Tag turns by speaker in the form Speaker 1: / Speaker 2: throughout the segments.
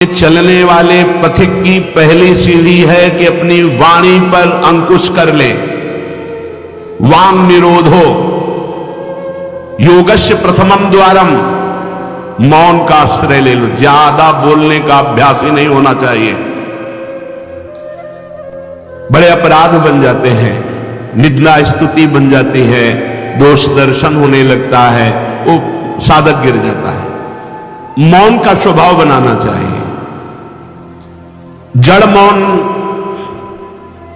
Speaker 1: चलने वाले पथिक की पहली सीढ़ी है कि अपनी वाणी पर अंकुश कर ले। वांग निरोधो योगस्य प्रथमम द्वारम, मौन का आश्रय ले लो। ज्यादा बोलने का अभ्यास ही नहीं होना चाहिए। बड़े अपराध बन जाते हैं, निंदा स्तुति बन जाती है, दोष दर्शन होने लगता है, वो साधक गिर जाता है। मौन का स्वभाव बनाना चाहिए। जड़ मौन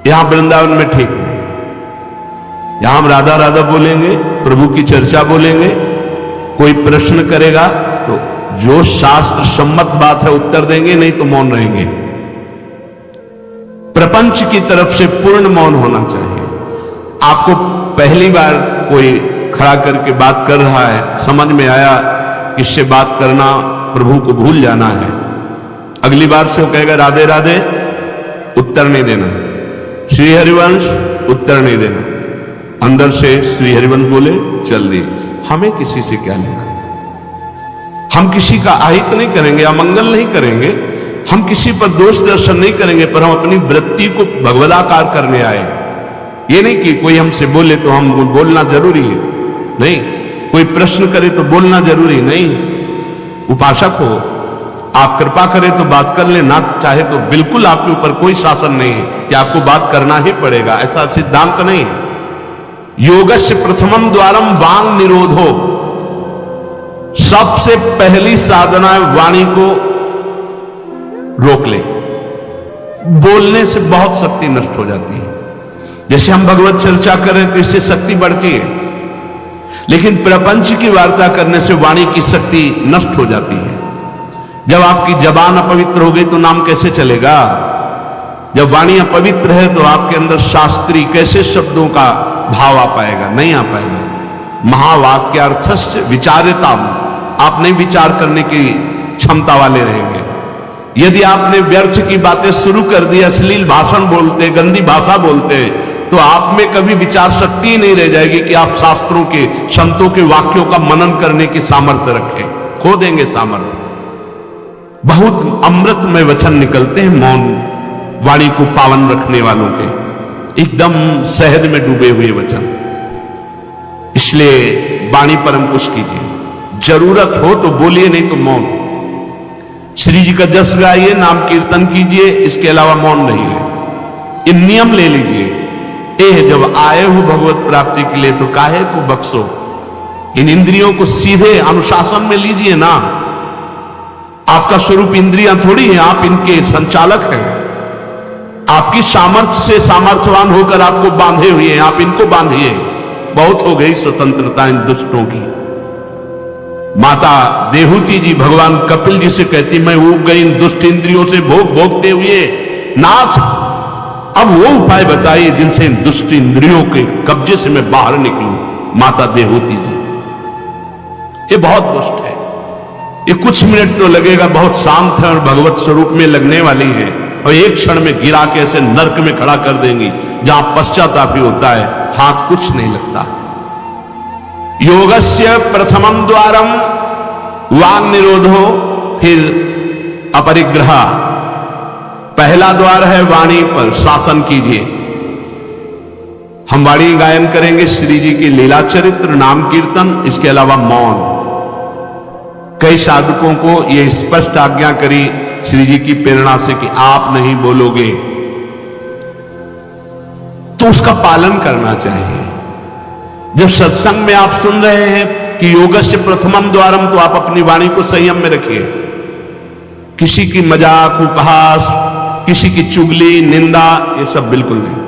Speaker 1: यहां वृंदावन में ठीक नहीं। यहां हम राधा राधा बोलेंगे, प्रभु की चर्चा बोलेंगे, कोई प्रश्न करेगा तो जो शास्त्र सम्मत बात है उत्तर देंगे, नहीं तो मौन रहेंगे। प्रपंच की तरफ से पूर्ण मौन होना चाहिए। आपको पहली बार कोई खड़ा करके बात कर रहा है, समझ में आया इससे बात करना प्रभु को भूल जाना है, अगली बार से वो कहेगा राधे राधे, उत्तर नहीं देना। श्री हरिवंश, उत्तर नहीं देना। अंदर से श्री हरिवंश बोले चल दिए। हमें किसी से क्या लेना? हम किसी का अहित नहीं करेंगे, अमंगल नहीं करेंगे, हम किसी पर दोष दर्शन नहीं करेंगे, पर हम अपनी वृत्ति को भगवदाकार करने आए। ये नहीं कि कोई हमसे बोले तो हम बोलना जरूरी है, नहीं। कोई प्रश्न करे तो बोलना जरूरी नहीं। उपासक हो, आप कृपा करें तो बात कर ले, ना चाहे तो बिल्कुल आपके ऊपर कोई शासन नहीं है कि आपको बात करना ही पड़ेगा, ऐसा सिद्धांत नहीं है। योगस्य प्रथमम द्वारम वांग निरोधो, सबसे पहली साधना है वाणी को रोक ले। बोलने से बहुत शक्ति नष्ट हो जाती है। जैसे हम भगवत चर्चा करें तो इससे शक्ति बढ़ती है, लेकिन प्रपंच की वार्ता करने से वाणी की शक्ति नष्ट हो जाती है। जब आपकी जबान अपवित्र हो गई तो नाम कैसे चलेगा? जब वाणी अपवित्र है तो आपके अंदर शास्त्री कैसे शब्दों का भाव आ पाएगा? नहीं आ पाएगा। महावाक्यार्थस्य विचारिता, आप नहीं विचार करने की क्षमता वाले रहेंगे। यदि आपने व्यर्थ की बातें शुरू कर दी, अश्लील भाषण बोलते, गंदी भाषा बोलते, तो आप में कभी विचार शक्ति ही नहीं रह जाएगी कि आप शास्त्रों के, संतों के वाक्यों का मनन करने की सामर्थ्य रखें। खो देंगे सामर्थ्य। बहुत अमृतमय वचन निकलते हैं मौन वाणी को पावन रखने वालों के, एकदम शहद में डूबे हुए वचन। इसलिए वाणी पर अंकुश कीजिए। जरूरत हो तो बोलिए, नहीं तो मौन। श्री जी का जस गाइए, नाम कीर्तन कीजिए, इसके अलावा मौन रहिए। ये नियम ले लीजिए। जब आए हो भगवत प्राप्ति के लिए तो काहे को बख्शो। इन इंद्रियों को सीधे अनुशासन में लीजिए ना। आपका स्वरूप इंद्रियां थोड़ी है, आप इनके संचालक हैं। आपकी सामर्थ्य से सामर्थ्यवान होकर आपको बांधे हुए हैं, आप इनको बांधिए। बहुत हो गई स्वतंत्रता इन दुष्टों की। माता देहूती जी भगवान कपिल जी से कहती, मैं ऊब गई इन दुष्ट इंद्रियों से भोग भोगते हुए। नाथ, अब वो उपाय बताइए जिनसे इन दुष्ट इंद्रियों के कब्जे से मैं बाहर निकलूं। माता देहूती जी, ये बहुत दुष्ट है। ये कुछ मिनट तो लगेगा, बहुत शांत है और भगवत स्वरूप में लगने वाली है, और एक क्षण में गिरा के ऐसे नरक में खड़ा कर देंगी जहां पश्चाताप ही होता है, हाथ कुछ नहीं लगता। योगस्य प्रथमम द्वारम वांग निरोधो, फिर अपरिग्रह। पहला द्वार है वाणी पर शासन कीजिए। हम वाणी गायन करेंगे, श्री जी की लीला चरित्र, नाम कीर्तन, इसके अलावा मौन। कई साधकों को यह स्पष्ट आज्ञा करी श्री जी की प्रेरणा से कि आप नहीं बोलोगे, तो उसका पालन करना चाहिए। जब सत्संग में आप सुन रहे हैं कि योगस्य प्रथमम द्वारम, तो आप अपनी वाणी को संयम में रखिए। किसी की मजाक, उपहास, किसी की चुगली, निंदा, ये सब बिल्कुल नहीं।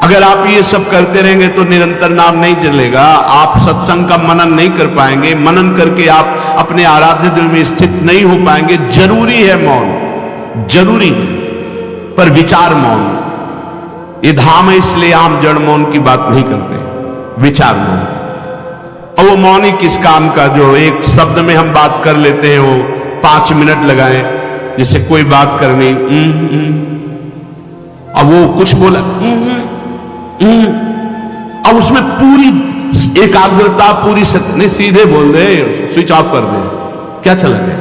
Speaker 1: अगर आप ये सब करते रहेंगे तो निरंतर नाम नहीं चलेगा। आप सत्संग का मनन नहीं कर पाएंगे। मनन करके आप अपने आराध्य देव में स्थित नहीं हो पाएंगे। जरूरी है मौन, जरूरी है, पर विचार मौन। ये धाम है, इसलिए हम जड़ मौन की बात नहीं करते, विचार मौन। और वो मौन ही किस काम का जो एक शब्द में हम बात कर लेते हैं, वो 5 मिनट लगाए, जैसे कोई बात करनी, अब वो कुछ बोला, अब उसमें पूरी एकाग्रता, पूरी नहीं, सीधे बोल दे, स्विच ऑफ कर दे, क्या चला गया?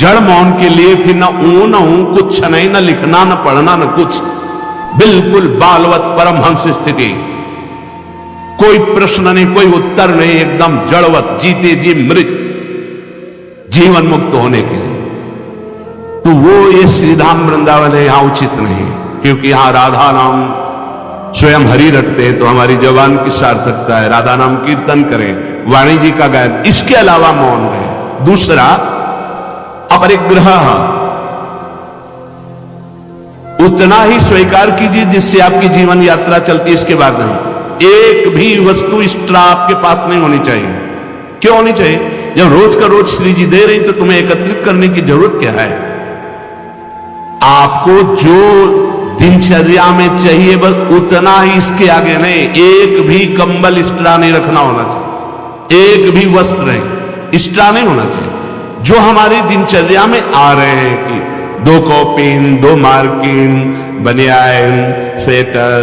Speaker 1: जड़ मौन के लिए फिर न ऊ न ऊ, कुछ नहीं, न लिखना न पढ़ना न कुछ, बिल्कुल बालवत परमहंस स्थिति, कोई प्रश्न नहीं, कोई उत्तर नहीं, एकदम जड़वत, जीते जी मृत, जीवन मुक्त होने के लिए। तो वो ये श्रीधाम वृंदावन है, यहां उचित नहीं, क्योंकि यहां राधा नाम स्वयं हरि रटते हैं, तो हमारी जवान की सार्थकता है, राधा नाम कीर्तन करें, वाणी जी का गायन, इसके अलावा मौन रहे। दूसरा, अपरिग्रह, उतना ही स्वीकार कीजिए जिससे आपकी जीवन यात्रा चलती है, इसके बाद नहीं। एक भी वस्तु एक्स्ट्रा आपके पास नहीं होनी चाहिए। क्यों होनी चाहिए? जब रोज का रोज श्री जी दे रही तो तुम्हें एकत्रित करने की जरूरत क्या है? आपको जो दिनचर्या में चाहिए बस उतना ही, इसके आगे नहीं। एक भी कंबल एक्स्ट्रा नहीं रखना होना चाहिए, एक भी वस्त्र नहीं एक्स्ट्रा नहीं होना चाहिए। जो हमारी दिनचर्या में आ रहे हैं कि 2 कॉपिन, 2 मार्किन, बनियान, स्वेटर,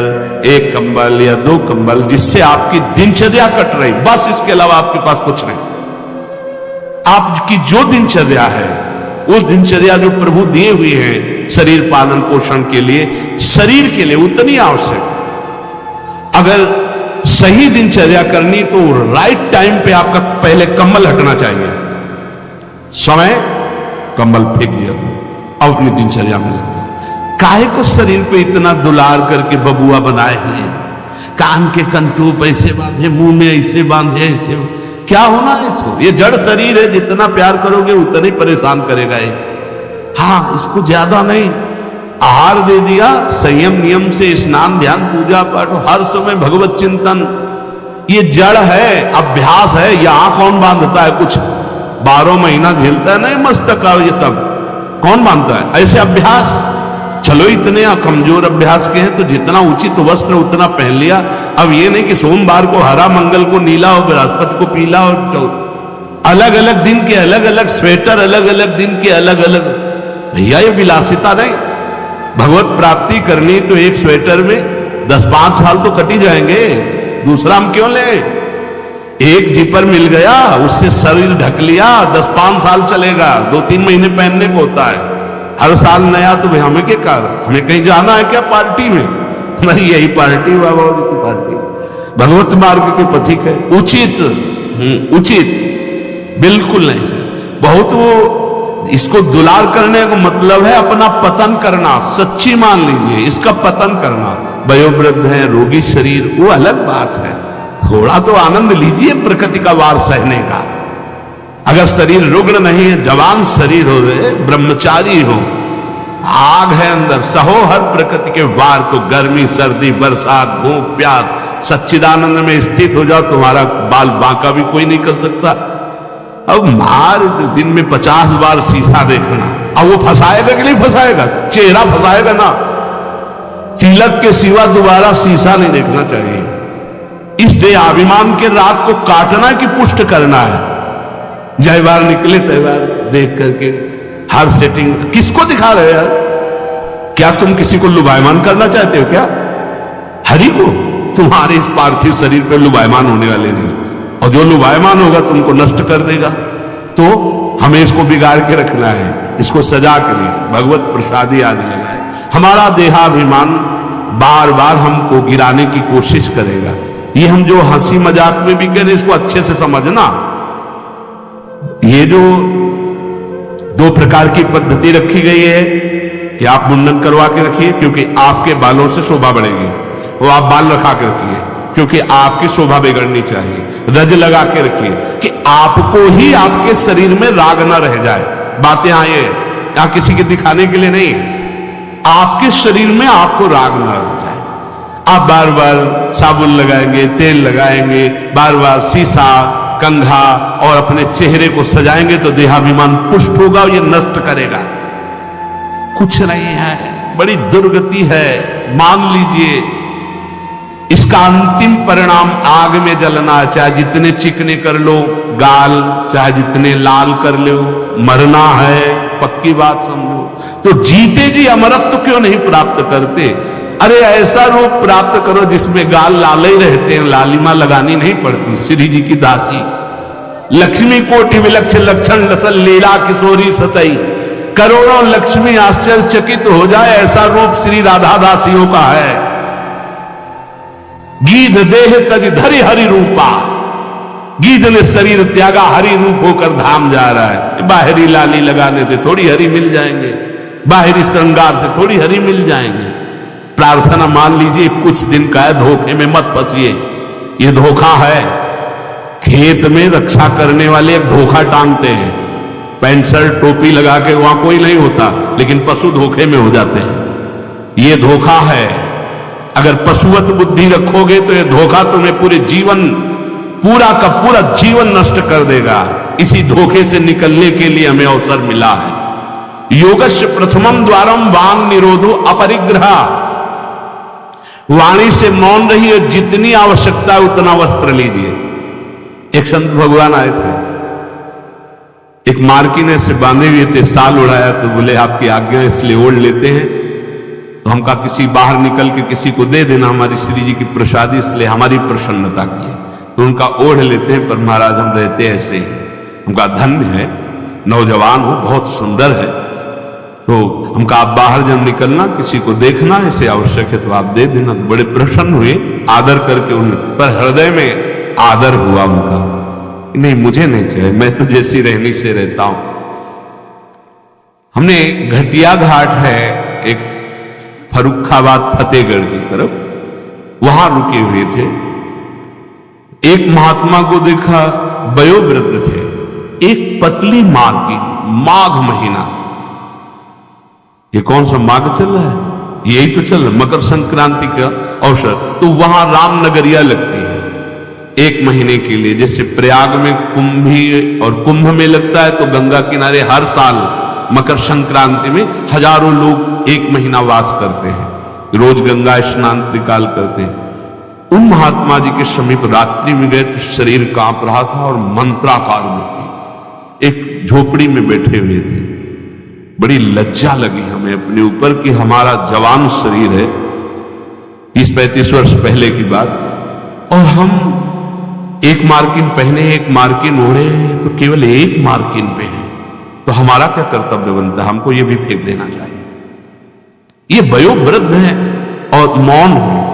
Speaker 1: 1 कंबल या 2 कंबल, जिससे आपकी दिनचर्या कट रही, बस इसके अलावा आपके पास कुछ नहीं। आपकी जो दिनचर्या है वो दिनचर्या जो प्रभु दिए हुए हैं शरीर पालन पोषण के लिए, शरीर के लिए उतनी आवश्यक। अगर सही दिनचर्या करनी तो राइट टाइम पे आपका पहले कंबल हटना चाहिए, समय कंबल फेंक दिया, अब अपनी दिनचर्या में लग। काहे को शरीर को इतना दुलार करके बबुआ बनाए हुए, कान के कंटूप ऐसे बांधे, मुंह में ऐसे बांधे, ऐसे क्या होना है इसको? ये जड़ शरीर है, जितना प्यार करोगे उतना ही परेशान करेगा ये। हाँ, इसको ज्यादा नहीं, आहार दे दिया, संयम नियम से स्नान ध्यान पूजा पाठ, हर समय भगवत चिंतन, ये जड़ है, अभ्यास है। यहां कौन बांधता है कुछ? 12 महीना झेलता है नहीं मस्तक का, ये सब कौन बांधता है? ऐसे अभ्यास। चलो इतने कमजोर अभ्यास के हैं तो जितना उचित वस्त्र उतना पहन लिया। अब ये नहीं कि सोमवार को हरा, मंगल को नीला और बृहस्पति को पीला, और अलग अलग दिन के अलग अलग स्वेटर, अलग अलग दिन के अलग अलग। भैया ये विलासिता नहीं। भगवत प्राप्ति करनी तो एक स्वेटर में 10-5 साल तो कटी जाएंगे, दूसरा हम क्यों ले? एक जिपर मिल गया, उससे शरीर ढक लिया, 10-5 साल चलेगा, 2-3 महीने पहनने को होता है। हर साल नया तो भाई हमें क्या कारण? हमें कहीं जाना है क्या पार्टी में? नहीं, यही पार्टी बाबा की पार्टी, भगवत मार्ग के पथिक है। उचित उचित बिल्कुल नहीं सर। बहुत वो इसको दुलार करने का मतलब है अपना पतन करना। सच्ची मान लीजिए, इसका पतन करना। वयोवृद्ध है, रोगी शरीर, वो अलग बात है। थोड़ा तो आनंद लीजिए प्रकृति का वार सहने का। अगर शरीर रुग्ण नहीं है, जवान शरीर हो, ब्रह्मचारी हो, आग है अंदर, सहो हर प्रकृति के वार को। गर्मी सर्दी बरसात भूख प्यास, सच्चिदानंद में स्थित हो जाओ, तुम्हारा बाल बांका भी कोई नहीं कर सकता। अब मार दिन में 50 बार शीशा देखना, अब वो फंसाएगा कि नहीं फंसाएगा? चेहरा फंसाएगा ना। तिलक के सिवा दोबारा शीशा नहीं देखना चाहिए। इस देहाभिमान के राग को काटना कि पुष्ट करना है? जय बार निकले तय बार देख करके हर सेटिंग किसको दिखा रहे यार? क्या तुम किसी को लुभायमान करना चाहते हो क्या? हरि को? तुम्हारे इस पार्थिव शरीर पर लुभायमान होने वाले नहीं, और जो लुभायमान होगा तुमको नष्ट कर देगा। तो हमें इसको बिगाड़ के रखना है, इसको सजा के नहीं, भगवत प्रसादी आदि लगाए। हमारा देहाभिमान बार बार हमको गिराने की कोशिश करेगा। ये हम जो हंसी मजाक में भी कह रहे, इसको अच्छे से समझना। ये जो 2 प्रकार की पद्धति रखी गई है कि आप मुंडन करवा के रखिए क्योंकि आपके बालों से शोभा बढ़ेगी, वो आप बाल रखा के रखिए क्योंकि आपकी शोभा बिगड़नी चाहिए। रज लगा के रखिए कि आपको ही आपके शरीर में राग न रह जाए। बातें आए या किसी के दिखाने के लिए नहीं, आपके शरीर में आपको राग न रह जाए। आप बार बार साबुन लगाएंगे, तेल लगाएंगे, बार बार शीशा कंघा और अपने चेहरे को सजाएंगे तो देहाभिमान पुष्ट होगा, ये नष्ट करेगा। कुछ नहीं है, बड़ी दुर्गति है, मान लीजिए। इसका अंतिम परिणाम आग में जलना। चाहे जितने चिकने कर लो गाल, चाहे जितने लाल कर लो, मरना है, पक्की बात समझो। तो जीते जी अमरत्व क्यों नहीं प्राप्त करते? अरे ऐसा रूप प्राप्त करो जिसमें गाल लाले ही रहते हैं, लालिमा लगानी नहीं पड़ती। श्री जी की दासी लक्ष्मी कोटि विलक्षण लक्षण लसल लीला किशोरी सतई, करोड़ों लक्ष्मी आश्चर्यचकित हो जाए, ऐसा रूप श्री राधा दासियों का है। गीध देह तज धरि हरि रूपा, गीध ने शरीर त्यागा, हरि रूप होकर धाम जा रहा है। बाहरी लाली लगाने से थोड़ी हरि मिल जाएंगे, बाहरी श्रृंगार से थोड़ी हरि मिल जाएंगे। प्रार्थना मान लीजिए कुछ दिन का है, धोखे में मत फंसिए, ये धोखा है। खेत में रक्षा करने वाले एक धोखा टांगते हैं, पैंट शर्ट टोपी लगा के, वहां कोई नहीं होता, लेकिन पशु धोखे में हो जाते हैं। ये धोखा है। अगर पशुवत बुद्धि रखोगे तो ये धोखा तुम्हें पूरे जीवन, पूरा का पूरा जीवन नष्ट कर देगा। इसी धोखे से निकलने के लिए हमें अवसर मिला है। योगस्य प्रथमम द्वारम वांग निरोधो अपरिग्रह, वाणी से मौन रहिए, जितनी आवश्यकता है उतना वस्त्र लीजिए। एक संत भगवान आए थे, एक मार्किन से बांधे हुए थे, साल उड़ाया, तो बोले आपकी आज्ञा इसलिए ओढ़ लेते हैं। तो हम कहा किसी बाहर निकल के किसी को दे देना, हमारी श्री जी की प्रसादी, इसलिए हमारी प्रसन्नता की है। तो उनका ओढ़ लेते हैं, पर महाराज हम रहते ऐसे ही। उनका धन्य है, नौजवान हो, बहुत सुंदर है। तो हम कहा आप बाहर जब निकलना किसी को देखना ऐसे आवश्यक है तो आप दे देना। तो बड़े प्रसन्न हुए, आदर करके उन्हें, पर हृदय में आदर हुआ उनका, नहीं मुझे नहीं चाहिए, मैं तो जैसी रहनी से रहता हूं। हमने घटिया घाट है एक फर्रुखाबाद फतेहगढ़ की तरफ, वहां रुके हुए थे। एक महात्मा को देखा, वयोवृद्ध थे, एक पतली मार्गी, माघ महीना, ये कौन सा माघ चल रहा है, यही तो चल रहा है, मकर संक्रांति का अवसर। तो वहां रामनगरिया लगती है 1 महीने के लिए, जैसे प्रयाग में कुंभी और कुंभ में लगता है, तो गंगा किनारे हर साल मकर संक्रांति में हजारों लोग 1 महीना वास करते हैं, रोज गंगा स्नान त्रिकाल करते हैं। उन महात्मा जी के समीप रात्रि में गए तो शरीर कांप रहा था और मंत्राकार वृत्ति, एक झोपड़ी में बैठे हुए थे। बड़ी लज्जा लगी हमें अपने ऊपर कि हमारा जवान शरीर है, 30-35 वर्ष पहले की बात, और हम 1 मार्किन पहने, 1 मार्किन ओढ़े, तो केवल 1 मार्किन पे है, तो हमारा क्या कर्तव्य बनता है, हमको ये भी फेंक देना चाहिए। ये वयोवृद्ध है और मौन है,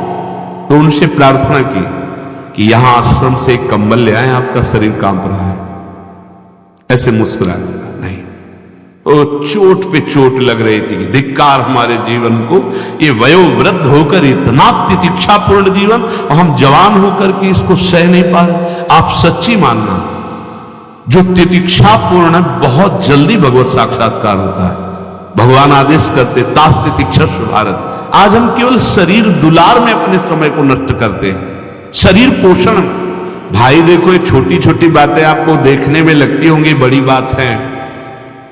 Speaker 1: तो उनसे प्रार्थना की कि यहां आश्रम से एक कंबल ले आए, आपका शरीर कांप रहा है। ऐसे मुस्कुरा दिया, नहीं, वो चोट पे चोट लग रही थी कि धिक्कार हमारे जीवन को, ये वयोवृद्ध होकर इतना तितिक्षापूर्ण जीवन, और हम जवान होकर के इसको सह नहीं पा रहे। आप सच्ची मानना, जो तितिक्षापूर्ण है बहुत जल्दी भगवत साक्षात्कार होता है। भगवान आदेश करते, तास तितिक्षस्व भारत। आज हम केवल शरीर दुलार में अपने समय को नष्ट करते हैं, शरीर पोषण। भाई देखो, ये छोटी छोटी बातें आपको देखने में लगती होंगी बड़ी बात है,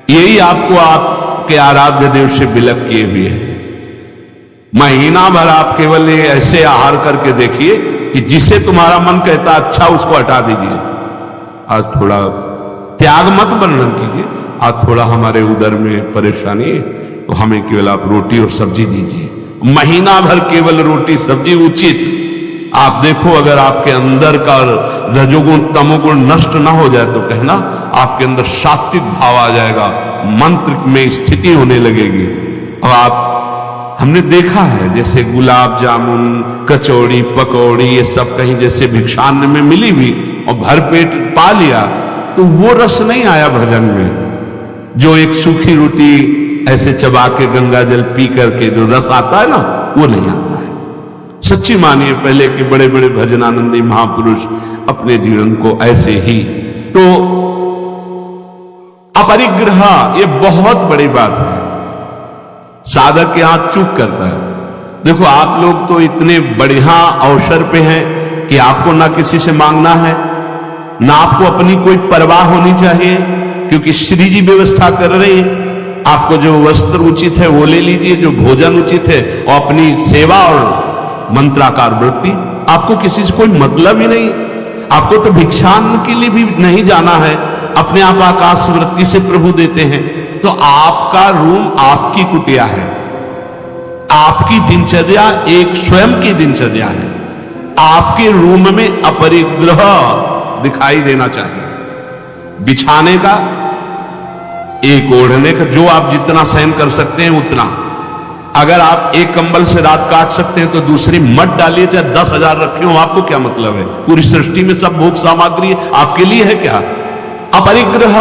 Speaker 1: यही आपको आपके आराध्य देव से विलग किए हुए है। महीना भर आप केवल ये ऐसे आहार करके देखिए कि जिसे तुम्हारा मन कहता अच्छा उसको हटा दीजिए। आज थोड़ा त्याग मत वर्णन कीजिए, आज थोड़ा हमारे उदर में परेशानी है तो हमें केवल आप रोटी और सब्जी दीजिए। महीना भर केवल रोटी सब्जी उचित। आप देखो, अगर आपके अंदर का रजोगुण तमोगुण नष्ट ना हो जाए तो कहना आपके अंदर सात्विक भाव आ जाएगा, मंत्र में स्थिति होने लगेगी। अब आप, हमने देखा है जैसे गुलाब जामुन, कचौड़ी, पकौड़ी, ये सब कहीं जैसे भिक्षान्न में मिली भी और भरपेट पा लिया, तो वो रस नहीं आया भजन में। जो एक सूखी रोटी ऐसे चबा के गंगा जल पी करके जो रस आता है ना, वो नहीं आता है। सच्ची मानिए, पहले के बड़े बड़े भजनानंदी महापुरुष अपने जीवन को ऐसे ही। तो अपरिग्रह ये बहुत बड़ी बात है, साधक यहां चूक करता है। देखो, आप लोग तो इतने बढ़िया अवसर पे हैं कि आपको ना किसी से मांगना है, ना आपको अपनी कोई परवाह होनी चाहिए, क्योंकि श्री जी व्यवस्था कर रही है। आपको जो वस्त्र उचित है वो ले लीजिए, जो भोजन उचित है, और अपनी सेवा और मंत्राकार वृत्ति। आपको किसी से कोई मतलब ही नहीं, आपको तो भिक्षान के लिए भी नहीं जाना है, अपने आप आकाश वृत्ति से प्रभु देते हैं। तो आपका रूम आपकी कुटिया है, आपकी दिनचर्या एक स्वयं की दिनचर्या है। आपके रूम में अपरिग्रह दिखाई देना चाहिए। बिछाने का एक ओढ़ने का, जो आप जितना सहन कर सकते हैं उतना। अगर आप एक कंबल से रात काट सकते हैं तो दूसरी मत डालिए, चाहे 10,000 रखे हो, आपको क्या मतलब है? पूरी सृष्टि में सब भोग सामग्री है, आपके लिए है क्या? अपरिग्रह,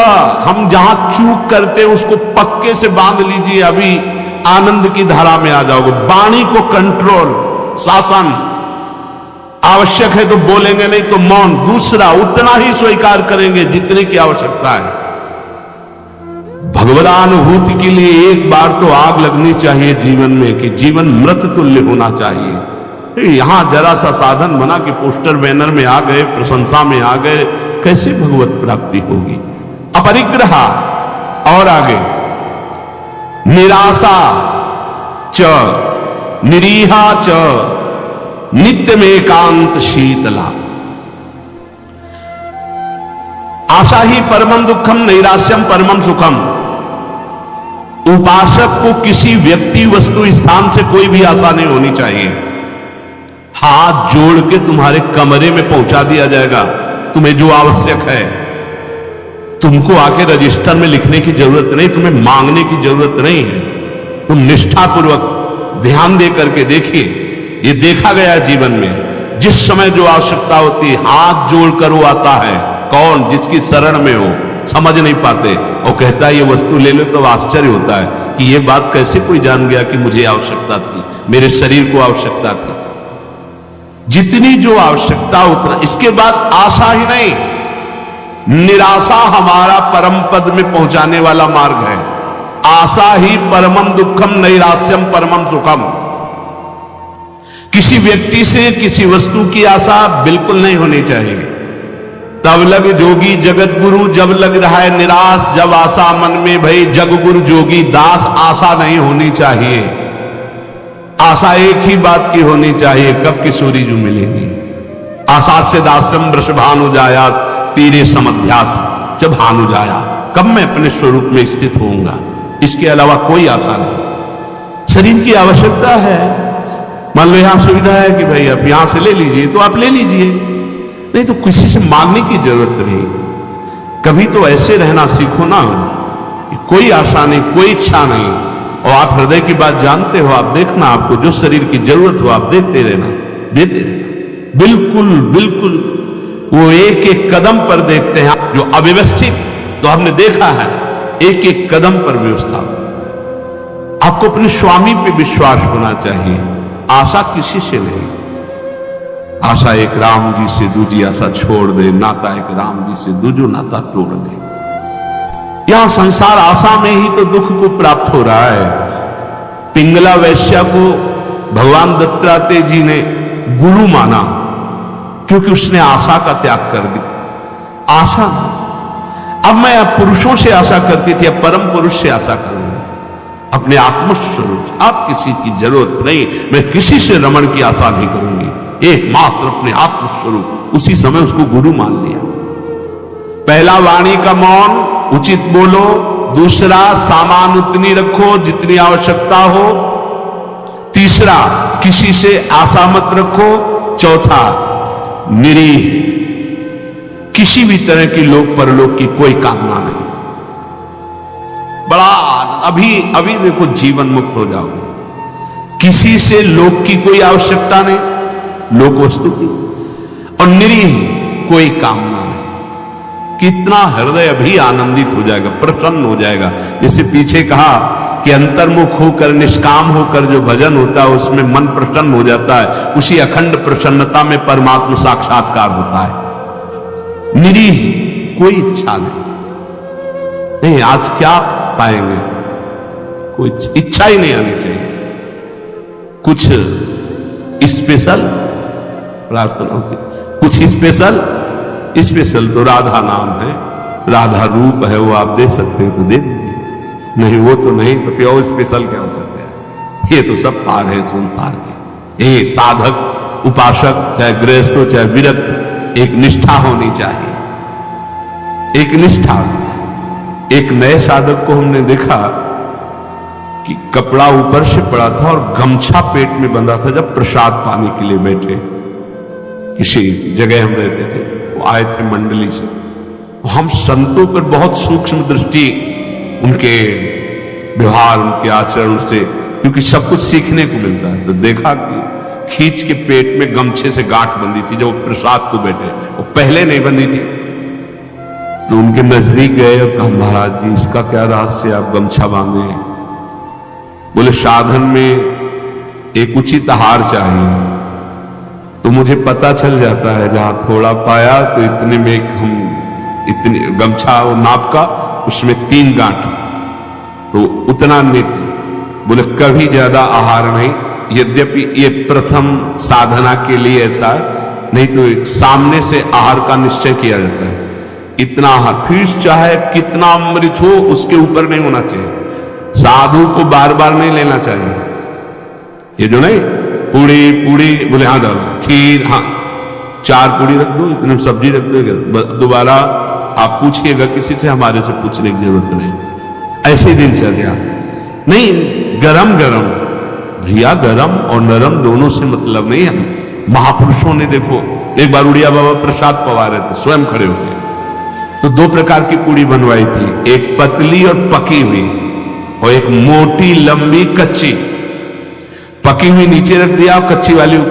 Speaker 1: हम जहां चूक करते हैं उसको पक्के से बांध लीजिए, अभी आनंद की धारा में आ जाओगे। वाणी को कंट्रोल, शासन, आवश्यक है तो बोलेंगे, नहीं तो मौन। दूसरा, उतना ही स्वीकार करेंगे जितने की आवश्यकता है। भगवदानुभूति के लिए एक बार तो आग लगनी चाहिए जीवन में, कि जीवन मृत तुल्य होना चाहिए। यहां जरा सा साधन बना कि पोस्टर बैनर में आ गए, प्रशंसा में आ गए, कैसे भगवत प्राप्ति होगी? अपरिग्रह। और आगे, निराशा च निरीहा च नित्यम एकांत शीतला। आशा ही परमं दुखम, नैराश्यम परमं सुखम। उपासक को किसी व्यक्ति, वस्तु, स्थान से कोई भी आशा नहीं होनी चाहिए। हाथ जोड़ के तुम्हारे कमरे में पहुंचा दिया जाएगा तुम्हें जो आवश्यक है। तुमको आके रजिस्टर में लिखने की जरूरत नहीं, तुम्हें मांगने की जरूरत नहीं है। तुम निष्ठापूर्वक ध्यान दे करके देखिए, ये देखा गया जीवन में, जिस समय जो आवश्यकता होती है हाथ जोड़कर वो आता है। कौन? जिसकी शरण में हो, समझ नहीं पाते, और कहता है ये वस्तु ले लो, तो आश्चर्य होता है कि ये बात कैसे कोई जान गया कि मुझे आवश्यकता थी, मेरे शरीर को आवश्यकता थी। जितनी जो आवश्यकता उतना। इसके बाद आशा ही नहीं, निराशा हमारा परम पद में पहुंचाने वाला मार्ग है। आशा ही परमं दुखम, नैराश्यम परमं सुखम। किसी व्यक्ति से, किसी वस्तु की आशा बिल्कुल नहीं होनी चाहिए। तब लग जोगी जगत गुरु, जब लग रहा है निराश, जब आशा मन में भई जग गुरु जोगी दास। आशा नहीं होनी चाहिए। आशा एक ही बात की होनी चाहिए, कब किशोरी जो मिलेगी। आशा से दास्यम वृषभानु जाया, तीरे समध्यास जब भानु जाया, कब मैं अपने स्वरूप में स्थित होऊंगा। इसके अलावा कोई आशा नहीं। शरीर की आवश्यकता है, मान लो यहां सुविधा है कि भाई आप यहां से ले लीजिए, तो आप ले लीजिए, नहीं तो किसी से मांगने की जरूरत नहीं। कभी तो ऐसे रहना सीखो ना कि कोई आशा नहीं, कोई इच्छा नहीं, और आप हृदय की बात जानते हो। आप देखना, आपको जो शरीर की जरूरत हो आप देखते रहना, देते रहना। बिल्कुल बिल्कुल वो एक एक कदम पर देखते हैं। जो अव्यवस्थित, तो हमने देखा है, एक एक कदम पर व्यवस्था। आपको अपने स्वामी पे विश्वास होना चाहिए, आशा किसी से नहीं। आशा एक राम जी से दूजी आशा छोड़ दे, नाता एक राम जी से दूजो नाता तोड़ दे। यहां संसार आशा में ही तो दुख को प्राप्त हो रहा है। पिंगला वैश्या को भगवान दत्तात्रेय जी ने गुरु माना, क्योंकि उसने आशा का त्याग कर दिया। आशा, अब मैं पुरुषों से आशा करती थी, अब परम पुरुष से आशा करूंगी, अपने आत्मस्वरूप। आप किसी की जरूरत नहीं, मैं किसी से रमण की आशा नहीं करूंगी, एकमात्र अपने आत्मस्वरूप। उसी समय उसको गुरु मान लिया। पहला, वाणी का मौन, उचित बोलो। दूसरा, सामान उतनी रखो जितनी आवश्यकता हो। तीसरा, किसी से आशा मत रखो। चौथा, निरीह, किसी भी तरह की लोक परलोक की कोई कामना नहीं। बड़ा अभी देखो, जीवन मुक्त हो जाओगे। किसी से लोक की कोई आवश्यकता नहीं, लोक वस्तु की, और निरीह, कोई कामना नहीं। कितना हृदय अभी आनंदित हो जाएगा, प्रसन्न हो जाएगा। जैसे पीछे कहा कि अंतर्मुख होकर, निष्काम होकर जो भजन होता है उसमें मन प्रसन्न हो जाता है। उसी अखंड प्रसन्नता में परमात्मा साक्षात्कार होता है। निरीह, कोई इच्छा नहीं। आज क्या पाएंगे? कोई इच्छा ही नहीं आनी चाहिए। कुछ स्पेशल प्रार्थना होती, कुछ स्पेशल तो राधा नाम है, राधा रूप है, वो आप दे सकते हो तो दे दीजिए, नहीं वो तो नहीं, तो फिर और स्पेशल क्या हो सकता है? ये तो सब पार है संसार के। ये साधक, उपासक, चाहे गृहस्थ हो चाहे विरक्त, एक निष्ठा होनी चाहिए, एक निष्ठा। एक नए साधक को हमने देखा कि कपड़ा ऊपर से पड़ा था और गमछा पेट में बंधा था। जब प्रसाद पाने के लिए बैठे, किसी जगह हम रहते थे, वो आए थे मंडली से। हम संतों पर बहुत सूक्ष्म दृष्टि उनके व्यवहार, उनके आचरण से, क्योंकि सब कुछ सीखने को मिलता है। तो देखा कि खींच के पेट में गमछे से गांठ बंधी थी, जब वो प्रसाद को बैठे, वो पहले नहीं बंधी थी। तो उनके नजदीक गए और कहा, महाराज जी इसका क्या रहस्य, आप गमछा बांधे? बोले साधन में एक उचित आहार चाहिए, तो मुझे पता चल जाता है जहां थोड़ा पाया तो इतने में हम इतने गमछा वो नाप का, उसमें 3 गांठ, तो उतना नित्य। बोले कभी ज्यादा आहार नहीं, यद्यपि ये प्रथम साधना के लिए ऐसा है, नहीं तो एक सामने से आहार का निश्चय किया जाता है, इतना आहार, फिर चाहे कितना अमृत हो उसके ऊपर नहीं होना चाहिए। साधु को बार बार नहीं लेना चाहिए। ये जो नहीं पूड़ी बोले हाँ डालो, खीर हाँ 4 पूड़ी रख दो, इतने सब्जी रख दो, दोबारा आप पूछिएगा किसी से, हमारे से पूछने की जरूरत नहीं। ऐसे दिन चल गया नहीं, गरम गरम भैया, गरम और नरम दोनों से मतलब नहीं है। महापुरुषों ने देखो, एक बार उड़िया बाबा प्रसाद पवा रहे थे स्वयं खड़े होकर, तो 2 प्रकार की पूड़ी बनवाई थी, एक पतली और पकी हुई, और एक मोटी लंबी कच्ची। पकी हुई नीचे रख दिया और कच्ची वाली ऊपर